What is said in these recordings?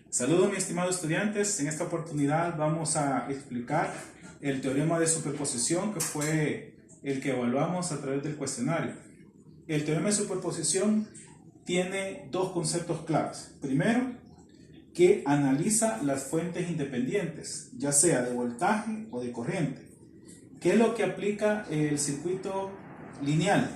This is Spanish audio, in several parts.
Saludos mis estimados estudiantes, en esta oportunidad vamos a explicar el teorema de superposición que fue el que evaluamos a través del cuestionario. El teorema de superposición tiene dos conceptos claves. Primero, que analiza las fuentes independientes, ya sea de voltaje o de corriente. ¿Qué es lo que aplica el circuito lineal?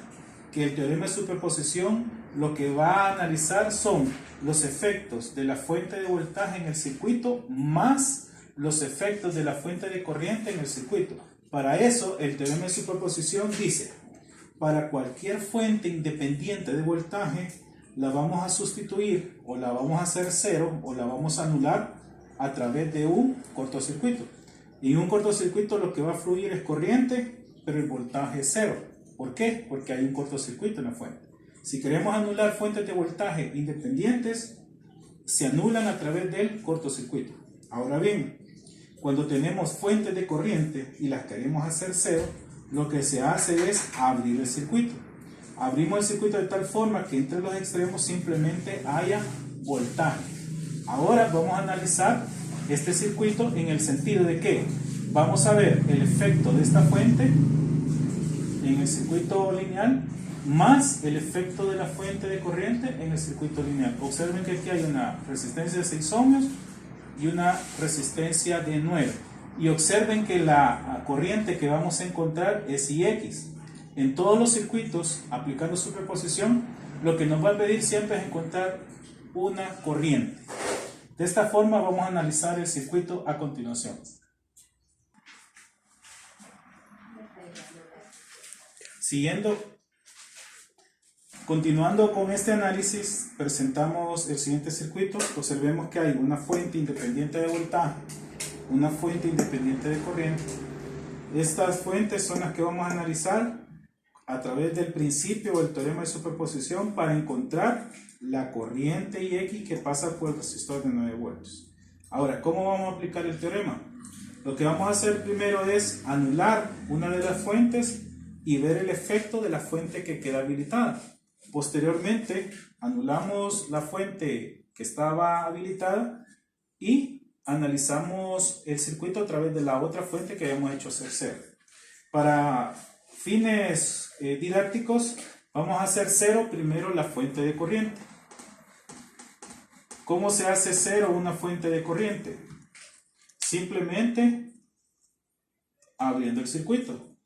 Que el teorema de superposición lo que va a analizar son los efectos de la fuente de voltaje en el circuito más los efectos de la fuente de corriente en el circuito. Para eso, el teorema de superposición dice, para cualquier fuente independiente de voltaje, la vamos a sustituir o la vamos a hacer cero o la vamos a anular a través de un cortocircuito. Y en un cortocircuito lo que va a fluir es corriente, pero el voltaje es cero. ¿Por qué? Porque hay un cortocircuito en la fuente. Si queremos anular fuentes de voltaje independientes, se anulan a través del cortocircuito. Ahora bien, cuando tenemos fuentes de corriente y las queremos hacer cero, lo que se hace es abrir el circuito. Abrimos el circuito de tal forma que entre los extremos simplemente haya voltaje. Ahora vamos a analizar este circuito en el sentido de que vamos a ver el efecto de esta fuente en el circuito lineal más el efecto de la fuente de corriente en el circuito lineal. Observen que aquí hay una resistencia de 6 ohmios y una resistencia de 9. Y observen que la corriente que vamos a encontrar es IX. En todos los circuitos, aplicando superposición, lo que nos va a pedir siempre es encontrar una corriente. De esta forma vamos a analizar el circuito a continuación. Continuando con este análisis, presentamos el siguiente circuito. Observemos que hay una fuente independiente de voltaje, una fuente independiente de corriente. Estas fuentes son las que vamos a analizar a través del principio o el teorema de superposición para encontrar la corriente IX que pasa por el resistor de 9 voltios. Ahora, ¿cómo vamos a aplicar el teorema? Lo que vamos a hacer primero es anular una de las fuentes y ver el efecto de la fuente que queda habilitada. Posteriormente, anulamos la fuente que estaba habilitada y analizamos el circuito a través de la otra fuente que habíamos hecho ser cero. Para fines didácticos, vamos a hacer cero primero la fuente de corriente. ¿Cómo se hace cero una fuente de corriente? Simplemente abriendo el circuito.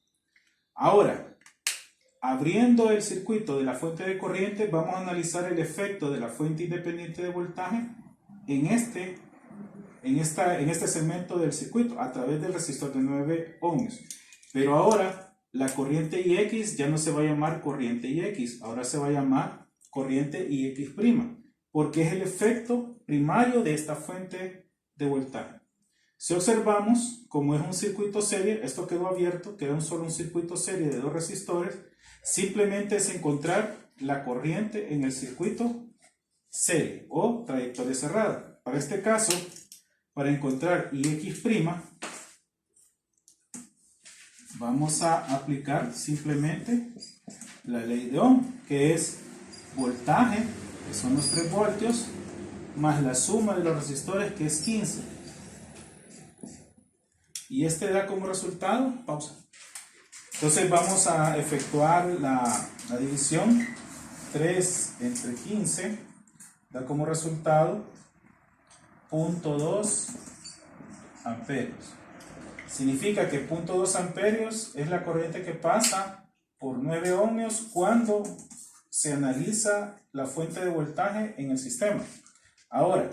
Ahora, abriendo el circuito de la fuente de corriente, vamos a analizar el efecto de la fuente independiente de voltaje en este segmento del circuito a través del resistor de 9 ohmios. Pero ahora la corriente IX ya no se va a llamar corriente IX, ahora se va a llamar corriente IX', porque es el efecto primario de esta fuente de voltaje. Si observamos, como es un circuito serie, esto quedó abierto, queda solo un circuito serie de dos resistores, simplemente es encontrar la corriente en el circuito serie o trayectoria cerrada. Para este caso, para encontrar IX', vamos a aplicar simplemente la ley de Ohm, que es voltaje, que son los 3 voltios, más la suma de los resistores, que es 15. Y este da como resultado, pausa. Entonces vamos a efectuar la división. 3 entre 15 da como resultado 0.2 amperios. Significa que 0.2 amperios es la corriente que pasa por 9 ohmios cuando se analiza la fuente de voltaje en el sistema. Ahora,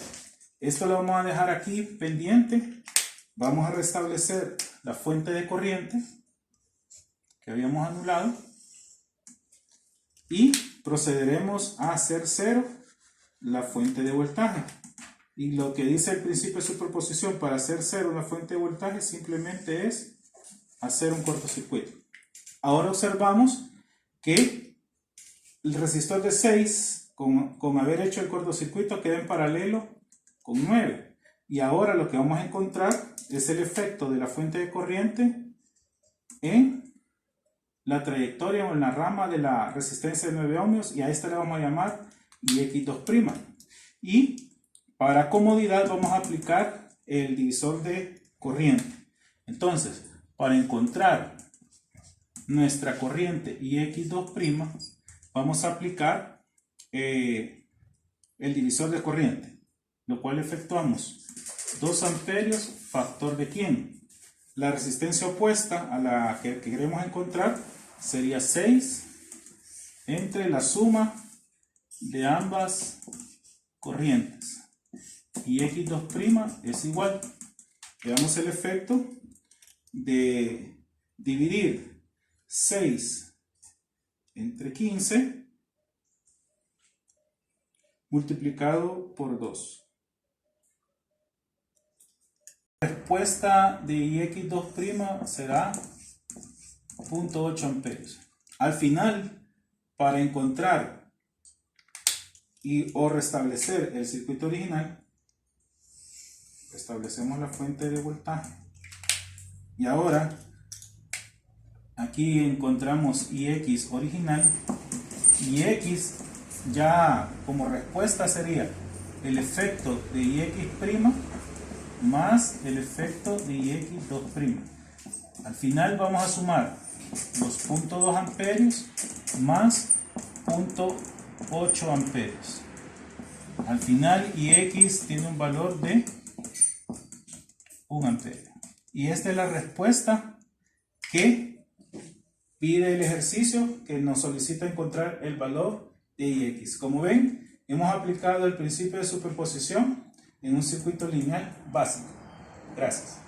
esto lo vamos a dejar aquí pendiente. Vamos a restablecer la fuente de corriente que habíamos anulado y procederemos a hacer cero la fuente de voltaje. Y lo que dice el principio de superposición para hacer cero una fuente de voltaje simplemente es hacer un cortocircuito. Ahora observamos que el resistor de 6, con haber hecho el cortocircuito, queda en paralelo con 9. Y ahora lo que vamos a encontrar es el efecto de la fuente de corriente en la trayectoria o en la rama de la resistencia de 9 ohmios, y a esta le vamos a llamar IX2'. Y Para comodidad vamos a aplicar el divisor de corriente. Entonces, para encontrar nuestra corriente y X2', vamos a aplicar el divisor de corriente, lo cual efectuamos 2 amperios factor de quién. La resistencia opuesta a la que queremos encontrar sería 6 entre la suma de ambas corrientes. Y X2' es igual. Veamos el efecto de dividir 6 entre 15 multiplicado por 2. La respuesta de X2' será 0.8 amperios. Al final, para encontrar o restablecer el circuito original, establecemos la fuente de voltaje. Y ahora, aquí encontramos IX original. Y X ya como respuesta sería el efecto de IX' más el efecto de IX2'. Al final vamos a sumar los 0.2 amperios más 0.8 amperios. Al final IX tiene un valor de 1 amperio. Y esta es la respuesta que pide el ejercicio, que nos solicita encontrar el valor de IX. Como ven, hemos aplicado el principio de superposición en un circuito lineal básico. Gracias.